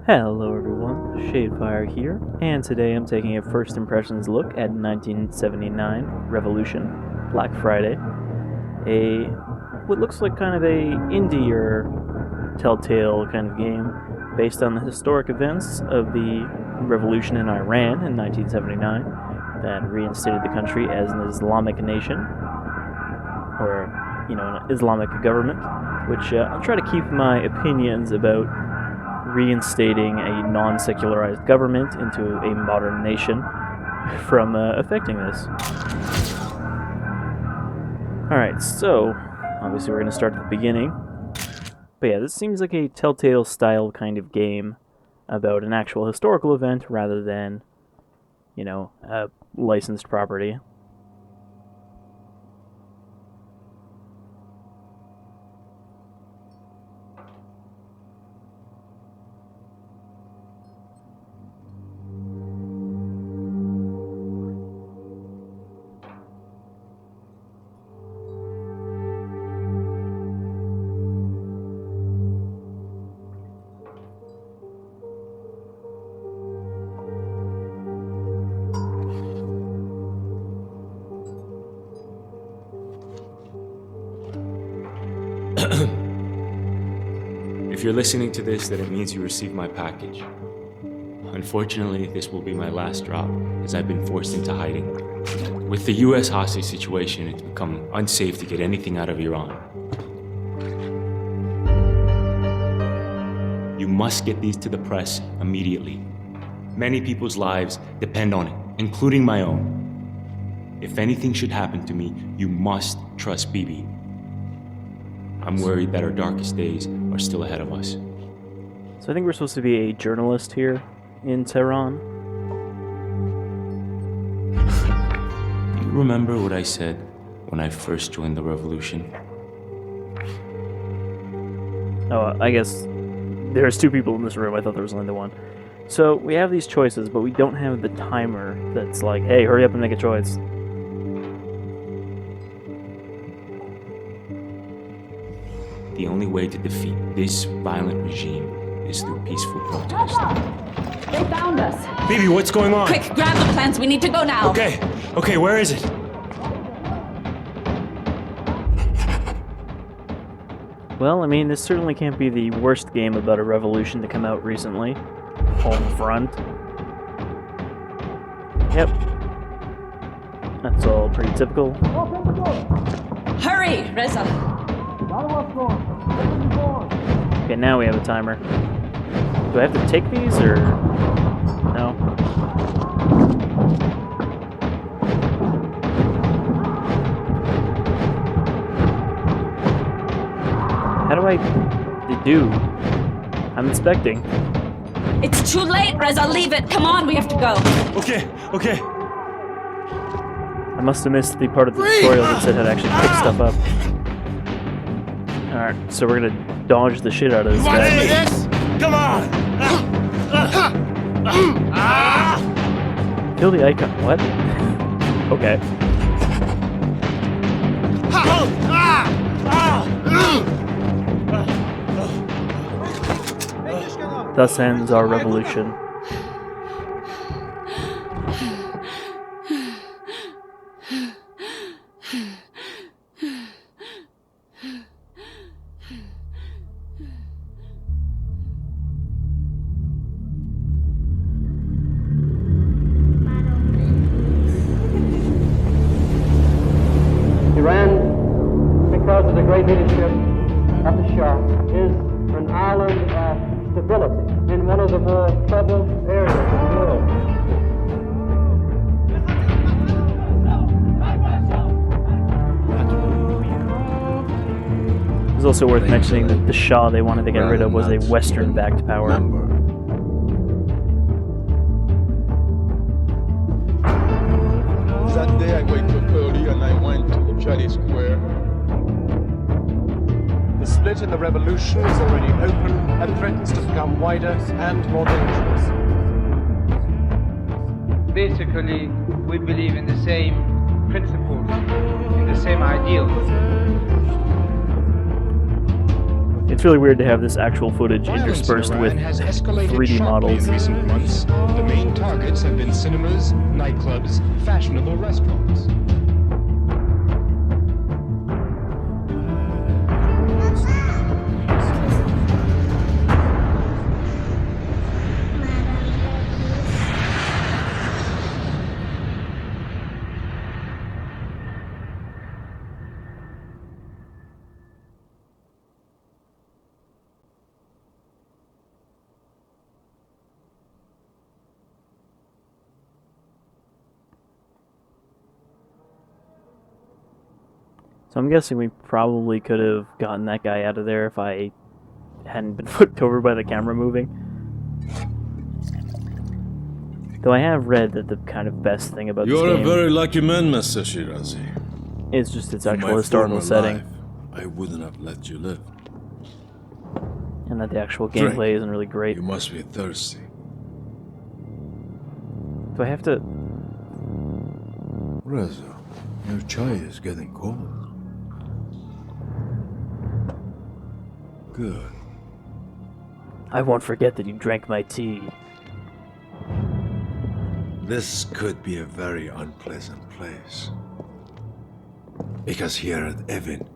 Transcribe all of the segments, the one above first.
Hello everyone, Shadefire here, and today I'm taking a first impressions look at 1979 Revolution, Black Friday, what looks like kind of a indie or telltale kind of game based on the historic events of the revolution in Iran in 1979 that reinstated the country as an Islamic nation, or, an Islamic government, which I'll try to keep my opinions about reinstating a non-secularized government into a modern nation from affecting this. Alright, so obviously we're going to start at the beginning. But yeah, this seems like a Telltale style kind of game about an actual historical event rather than, a licensed property. If you're listening to this, then it means you received my package. Unfortunately, this will be my last drop, as I've been forced into hiding. With the US hostage situation, it's become unsafe to get anything out of Iran. You must get these to the press immediately. Many people's lives depend on it, including my own. If anything should happen to me, you must trust Bibi. I'm worried that our darkest days are still ahead of us. So I think we're supposed to be a journalist here in Tehran. Do you remember what I said when I first joined the revolution? Oh, I guess there's two people in this room. I thought there was only the one. So we have these choices, but we don't have the timer that's like, hey, hurry up and make a choice. The only way to defeat this violent regime is through peaceful protest. They found us! Bibi, what's going on? Quick, grab the plants, we need to go now! Okay, where is it? Well, I mean, this certainly can't be the worst game about a revolution to come out recently. Home front. Yep. That's all pretty typical. Hurry, Reza! Okay, now we have a timer. Do I have to take these, or... no? How do I... do? I'm inspecting. It's too late, Reza, leave it! Come on, we have to go! Okay. I must have missed the part of the tutorial that said how to actually pick stuff up. Alright, so we're gonna dodge the shit out of this guy. This? Come on! Kill the icon. What? Okay. Thus ends our revolution. Iran, because of the great leadership of the Shah, is an island of stability in one of the more troubled areas of the world. It's also worth mentioning that the Shah they wanted to get rid of was a Western-backed power. That day I wake up early and I went to Charlie Square. The split in the revolution is already open and threatens to become wider and more dangerous. Basically, we believe in the same principles, in the same ideals. It's really weird to have this actual footage Violence interspersed in with Iran has escalated 3D sharply models. in recent months. The main targets have been cinemas, nightclubs, fashionable restaurants. So I'm guessing we probably could have gotten that guy out of there if I hadn't been flipped over by the camera moving. Though I have read that the kind of best thing about this You're game a very lucky man, Master Shirazi. is just its In actual my historical former setting, life, I wouldn't have let you live. and that the actual Drink. gameplay isn't really great. You must be thirsty. Do I have to... Reza, your chai is getting cold. Good. I won't forget that you drank my tea. This could be a very unpleasant place. Because here at Evin,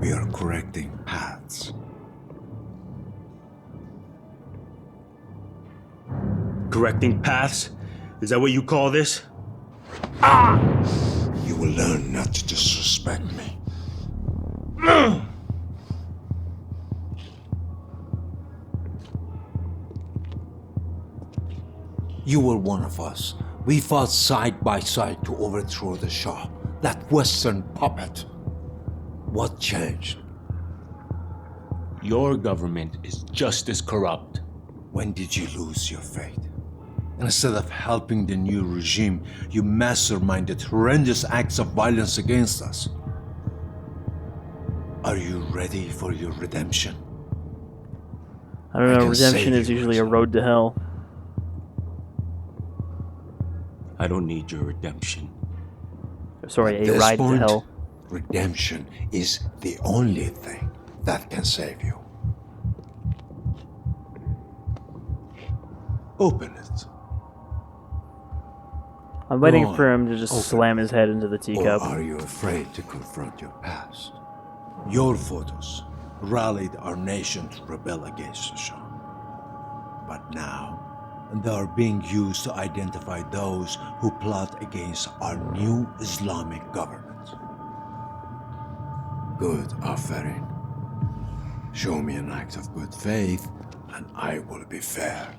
we are correcting paths. Correcting paths? Is that what you call this? You will learn not to disrespect me. You were one of us. We fought side by side to overthrow the Shah, that Western puppet. What changed? Your government is just as corrupt. When did you lose your faith? Instead of helping the new regime, you masterminded horrendous acts of violence against us. Are you ready for your redemption? I don't I know, can redemption save is you, usually a Reza. road to hell. I don't need your redemption. Sorry, At a this ride to point, hell. redemption is the only thing that can save you. Open it. I'm waiting Go for on, him to just open slam his head into the Or teacup. are you afraid to confront your past? Your photos rallied our nation to rebel against the Shah. But now, they are being used to identify those who plot against our new Islamic government. Good, Aferin. Show me an act of good faith, and I will be fair.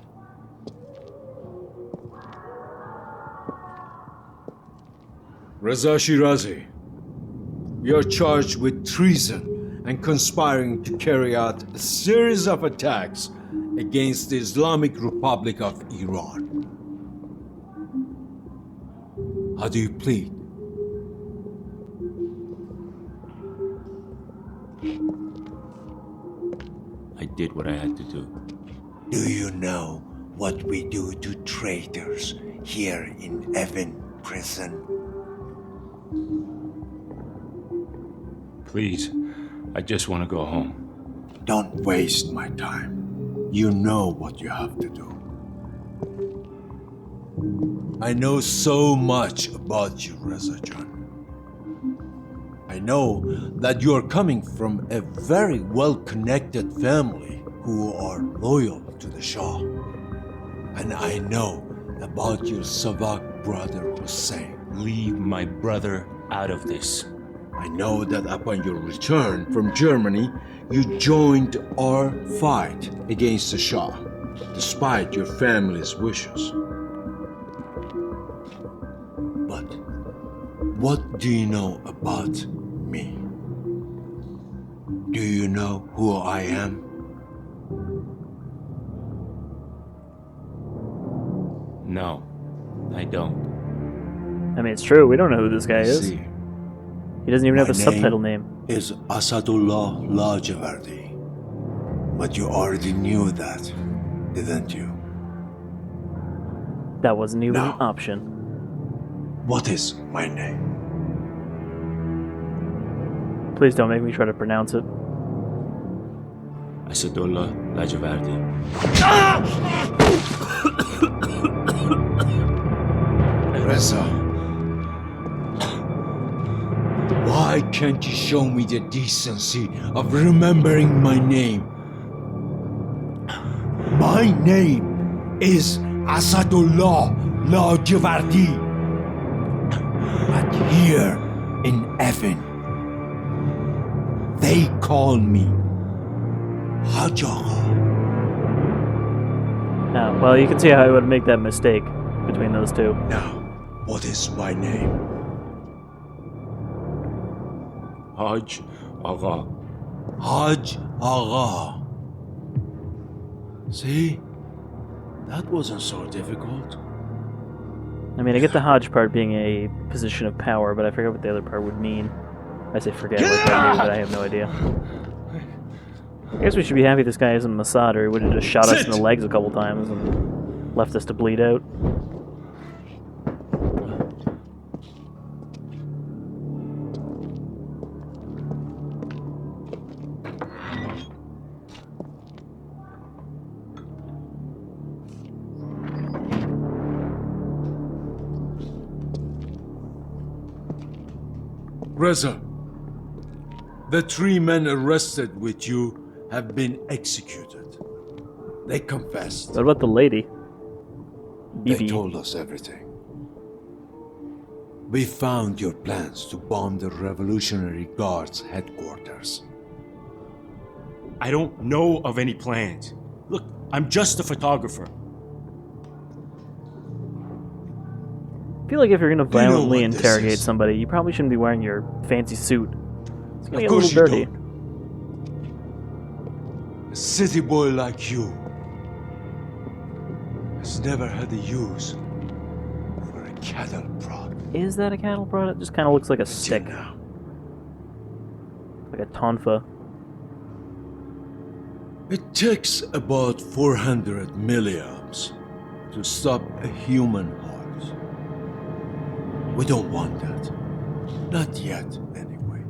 Reza Shirazi, you're charged with treason and conspiring to carry out a series of attacks against the Islamic Republic of Iran. How do you plead? I did what I had to do. Do you know what we do to traitors here in Evin prison? Please, I just want to go home. Don't waste my time. You know what you have to do. I know so much about you, Reza Jan. I know that you are coming from a very well-connected family who are loyal to the Shah. And I know about your Savak brother Hussein. Leave my brother out of this. I know that upon your return from Germany, you joined our fight against the Shah, despite your family's wishes. But what do you know about me? Do you know who I am? No, I don't. I mean, it's true, we don't know who this guy is. See, He doesn't even have a my subtitle name. is Asadullah Lajavardi. But you already knew that, didn't you? That wasn't even No. an option. What is my name? Please don't make me try to pronounce it. Asadullah Lajavardi. Reza, why can't you show me the decency of remembering my name? My name is Asadullah Lajavardi. But here in heaven, they call me Hajar. Well, you can see how I would make that mistake between those two. Now, what is my name? Haj Agha. Haj Agha. See? That wasn't so difficult. I mean, I get the Hajj part being a position of power, but I forget what the other part would mean. I say forget what that means, but I have no idea. I guess we should be happy this guy isn't Mossad, or he would have just shot us in the legs a couple times and left us to bleed out. Reza, the 3 men arrested with you have been executed. They confessed. What about the lady? They Bibi. told us everything. We found your plans to bomb the Revolutionary Guard's headquarters. I don't know of any plans. Look, I'm just a photographer. I feel like if you're going to you know violently what this interrogate is? somebody, you probably shouldn't be wearing your fancy suit. It's going to Of get a course little you dirty. don't. A city boy like you has never had a use for a cattle prod. Is that a cattle prod? It just kind of looks like a stick. Now. Like a tonfa. It takes about 400 milliamps to stop a human heart. We don't want that. Not yet, anyway.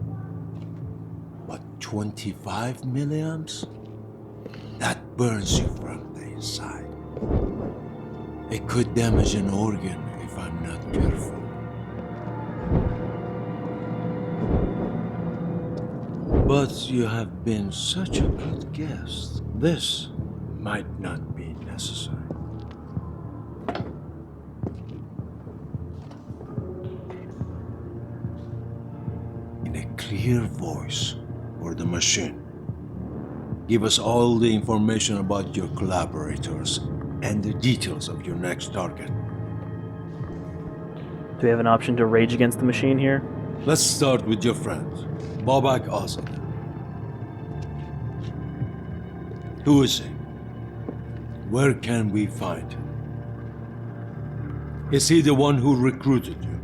But 25 milliamps? That burns you from the inside. It could damage an organ if I'm not careful. But you have been such a good guest. This might not be necessary. In a clear voice for the machine. Give us all the information about your collaborators and the details of your next target. Do we have an option to rage against the machine here? Let's start with your friend, Babak Azad. Who is he? Where can we find him? Is he the one who recruited you?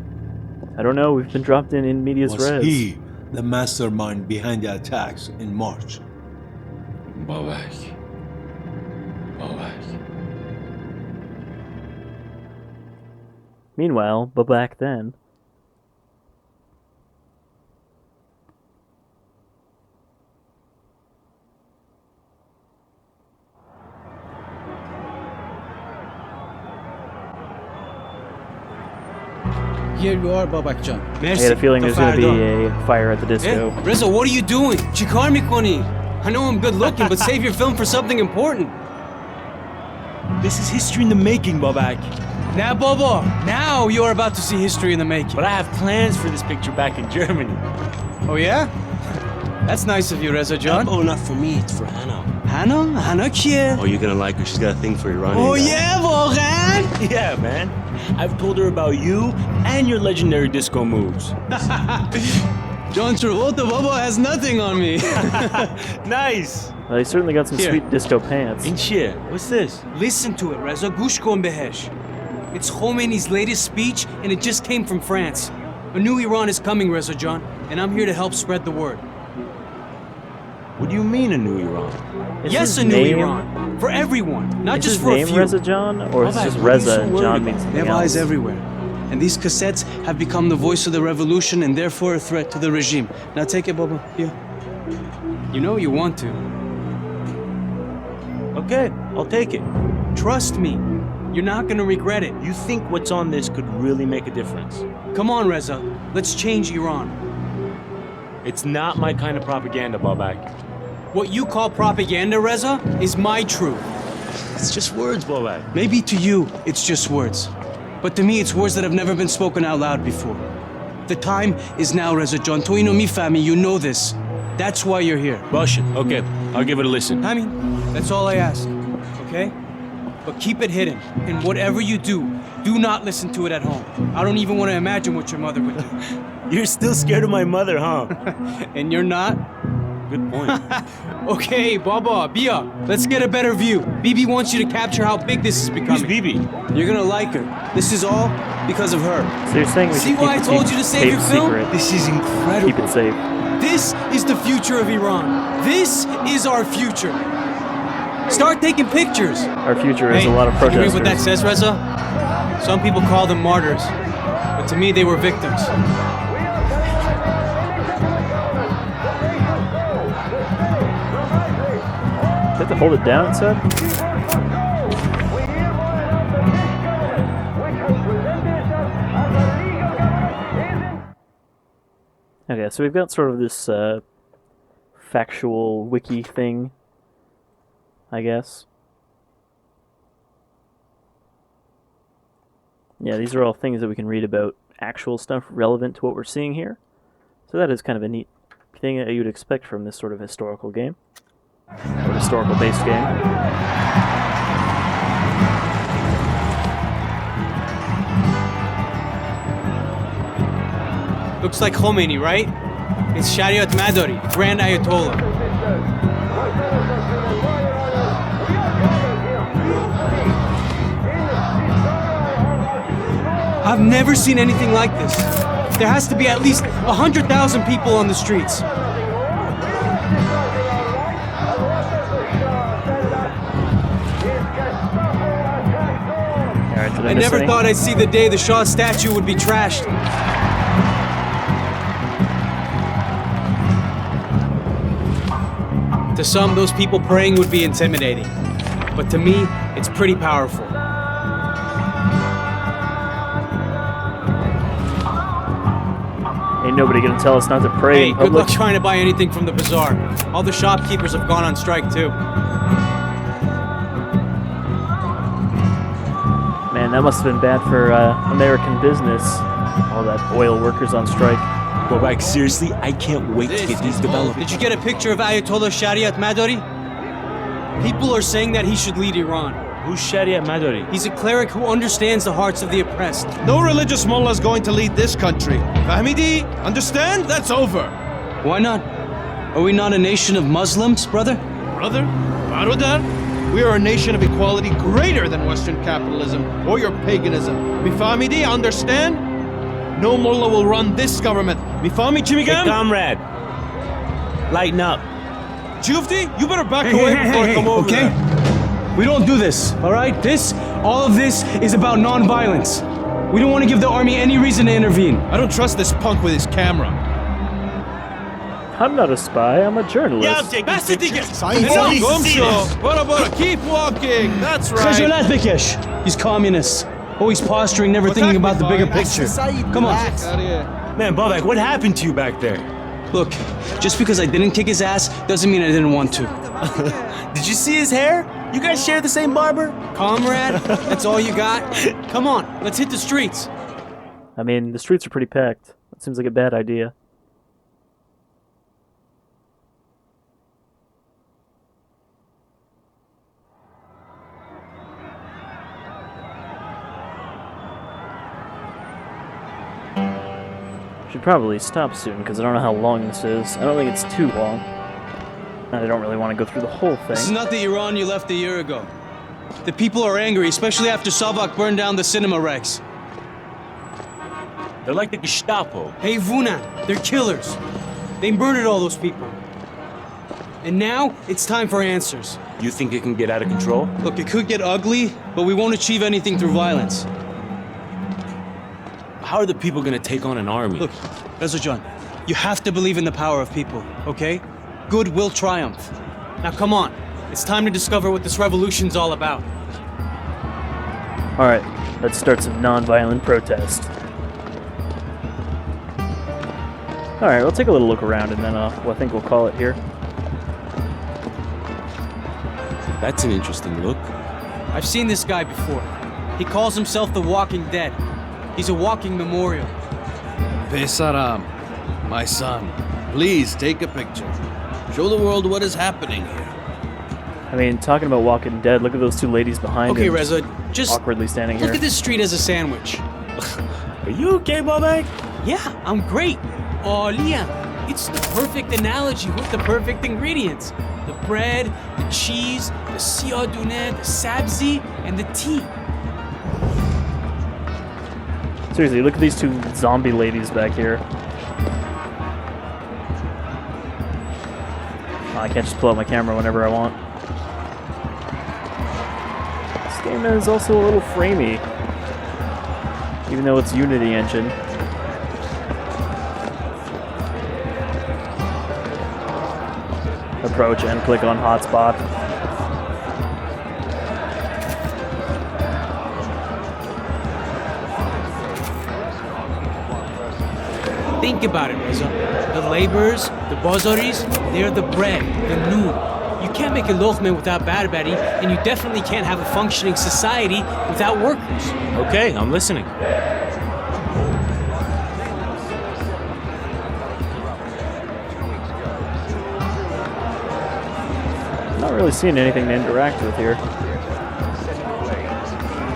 I don't know. We've been dropped in medias Was res. he the mastermind behind the attacks in March? Babak. Babak. Meanwhile, but back then. Here you are, Babakjan. I had a feeling there's going to be a fire at the disco. Reza, what are you doing? Chikar mikoni. I know I'm good looking, but save your film for something important. This is history in the making, Babak. Now, Bobo, now you are about to see history in the making. But I have plans for this picture back in Germany. Oh, yeah? That's nice of you, Reza John. Oh, not for me, it's for Hannah. Hannah? Hannah kiye? Oh, you're gonna like her. She's got a thing for Iranian Oh, guys. yeah, واقعاً? Yeah, man. I've told her about you and your legendary disco moves. John Travolta, Bobo has nothing on me. Nice. Well, he certainly got some Here. sweet disco pants. And shit, what's this? Listen to it, Reza. Gush kon behesh. It's Khomeini's latest speech, and it just came from France. A new Iran is coming, Reza John, and I'm here to help spread the word. What do you mean a new Iran? Is Yes, his a new name- Iran. For everyone, not Is just his for a name few. Reza John, or is it Babak, just what are you Reza so and worried John about? means They something have eyes else? everywhere. And these cassettes have become the voice of the revolution and therefore a threat to the regime. Now take it, Baba. Here. You know you want to. Okay, I'll take it. Trust me, you're not gonna regret it. You think what's on this could really make a difference? Come on, Reza. Let's change Iran. It's not my kind of propaganda, Babak. What you call propaganda, Reza, is my truth. It's just words, Babak. Maybe to you, it's just words. But to me, it's words that have never been spoken out loud before. The time is now, Reza John. Toino mi fami, you know this. That's why you're here. Bullshit. Okay, I'll give it a listen. I mean, that's all I ask, okay? But keep it hidden. And whatever you do not listen to it at home. I don't even want to imagine what your mother would do. You're still scared of my mother, huh? And you're not? Good point. Okay, Baba, Bia, let's get a better view. Bibi wants you to capture how big this is becoming. Who's Bibi? You're gonna like her. This is all because of her. So you're saying we See should why I keep told the you to save your tape film? secret. This is incredible. Keep it safe. This is the future of Iran. This is our future. Start taking pictures. Our future is a lot of you read protesters. what that says, Reza? Some people call them martyrs, but to me they were victims. You have to hold it down, it said? Okay, so we've got sort of this factual wiki thing, I guess. Yeah, these are all things that we can read about actual stuff relevant to what we're seeing here. So that is kind of a neat thing that you'd expect from this sort of historical game. Or historical-based game. Looks like Khomeini, right? It's Shariat Madari, Grand Ayatollah. I've never seen anything like this. There has to be at least 100,000 people on the streets. I never thought I'd see the day the Shah statue would be trashed. To some, those people praying would be intimidating. But to me, it's pretty powerful. Ain't nobody gonna tell us not to pray Hey, in good public. luck trying to buy anything from the bazaar. All the shopkeepers have gone on strike too. Man, that must have been bad for American business. All that oil workers on strike. Babak, seriously, I can't wait to get these developed. Did you get a picture of Ayatollah Shariat Madari? People are saying that he should lead Iran. Who's Shariat Madari? He's a cleric who understands the hearts of the oppressed. No religious mullah is going to lead this country. Fahmidi, understand? That's over. Why not? Are we not a nation of Muslims, brother? Brother? Barodar? We are a nation of equality greater than Western capitalism or your paganism. Mifamidi, understand? No mullah will run this government. Mifami Chimigam? Hey, comrade. Lighten up. Jufti, you better back away before I come over okay? there. We don't do this, all right? All of this is about non-violence. We don't want to give the army any reason to intervene. I don't trust this punk with his camera. I'm not a spy, I'm a journalist. Yeah, I'm taking pictures. Keep walking. That's right. Khajalat Bikesh. He's communist. Always posturing, never thinking about the bigger picture. Come on. Man, Babak, what happened to you back there? Look, just because I didn't kick his ass doesn't mean I didn't want to. Did you see his hair? You guys share the same barber? Comrade, that's all you got? Come on, let's hit the streets. I mean, the streets are pretty packed. That seems like a bad idea. Should probably stop soon, because I don't know how long this is. I don't think it's too long. And I don't really want to go through the whole thing. This is not the Iran you left a year ago. The people are angry, especially after Savak burned down the cinema Rex. They're like the Gestapo. Hey, Vunan, they're killers. They murdered all those people. And now, it's time for answers. You think it can get out of control? Look, it could get ugly, but we won't achieve anything through violence. How are the people gonna take on an army? Look, Rezajan, you have to believe in the power of people, okay? Good will triumph. Now come on, It's time to discover what this revolution's all about. Alright, let's start some non-violent protest. Alright, we'll take a little look around and then I think we'll call it here. That's an interesting look. I've seen this guy before. He calls himself the Walking Dead. He's a walking memorial. Besaram, my son, please take a picture. Show the world what is happening here. I mean, talking about Walking Dead, look at those two ladies behind Okay, him. Reza, just awkwardly standing look here. at this street as a sandwich. Are you okay, Bobak? Yeah, I'm great. Oh, Liam, it's the perfect analogy with the perfect ingredients. The bread, the cheese, the siyadune, the sabzi, and the tea. Seriously, look at these two zombie ladies back here. I can't just pull out my camera whenever I want. This game is also a little framey, even though it's Unity engine. Approach and click on hotspot. Think about it, Reza. The laborers, the bazaris, they're the bread, the noon. You can't make a lochme without barbari, and you definitely can't have a functioning society without workers. Okay, I'm listening. Not really seeing anything to interact with here.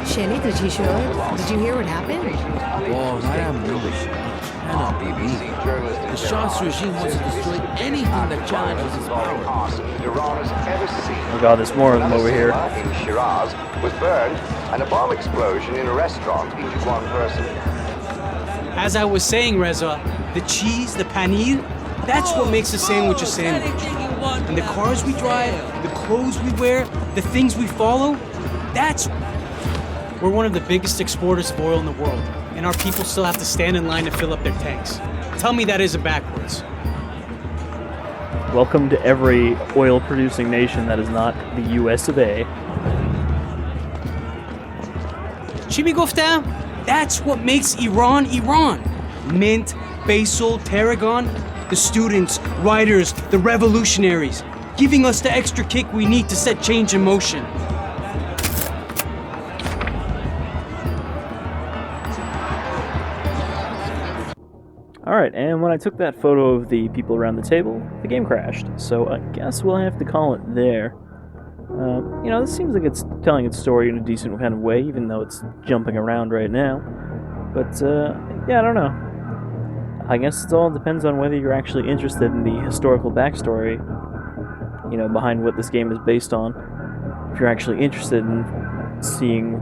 Shelly, did you hear what happened? Oh, I am rubbish. Cannot be me. The Shah's regime wants to destroy anything that challenges his power. Oh god, there's more of them over here. In Shiraz was burned, and a bomb explosion in a restaurant injured one person. As I was saying, Reza, the cheese, the paneer, that's what makes a sandwich a sandwich. And the cars we drive, the clothes we wear, the things we follow, that's... We're one of the biggest exporters of oil in the world, and our people still have to stand in line to fill up their tanks. Tell me that isn't backwards. Welcome to every oil-producing nation that is not the US of A. Chimi goftam, that's what makes Iran Iran. Mint, basil, tarragon, the students, writers, the revolutionaries, giving us the extra kick we need to set change in motion. Alright, and when I took that photo of the people around the table, the game crashed, so I guess we'll have to call it there. You know, this seems like it's telling its story in a decent kind of way, even though it's jumping around right now. But, yeah, I don't know. I guess it all depends on whether you're actually interested in the historical backstory, you know, behind what this game is based on. If you're actually interested in seeing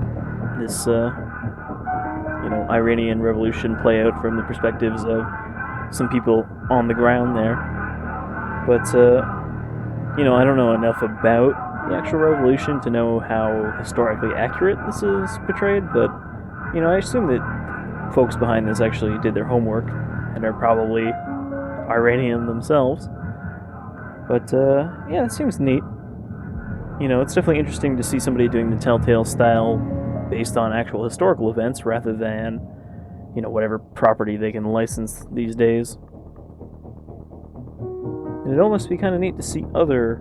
this, you know, Iranian revolution play out from the perspectives of some people on the ground there. But, you know, I don't know enough about the actual revolution to know how historically accurate this is portrayed, but, you know, I assume that folks behind this actually did their homework and are probably Iranian themselves. But, yeah, it seems neat. You know, it's definitely interesting to see somebody doing the Telltale style based on actual historical events rather than, you know, whatever property they can license these days. And it'd almost be kind of neat to see other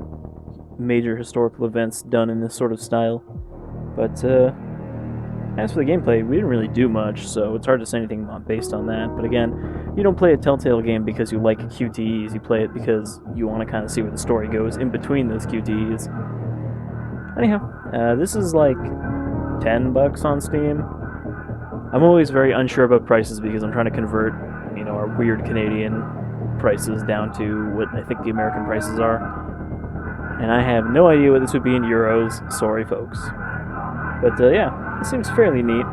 major historical events done in this sort of style. But, as for the gameplay, we didn't really do much, so it's hard to say anything based on that. But again, you don't play a Telltale game because you like QTEs, you play it because you want to kind of see where the story goes in between those QTEs. Anyhow, this is like $10 on Steam. I'm always very unsure about prices because I'm trying to convert, you know, our weird Canadian prices down to what I think the American prices are. And I have no idea what this would be in euros. Sorry, folks. But, yeah, it seems fairly neat.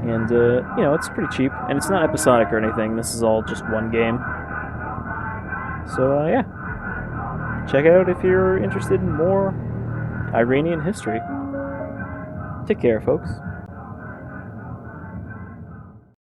And, you know, it's pretty cheap. And it's not episodic or anything. This is all just one game. So, yeah. Check it out if you're interested in more Iranian history. Take care, folks.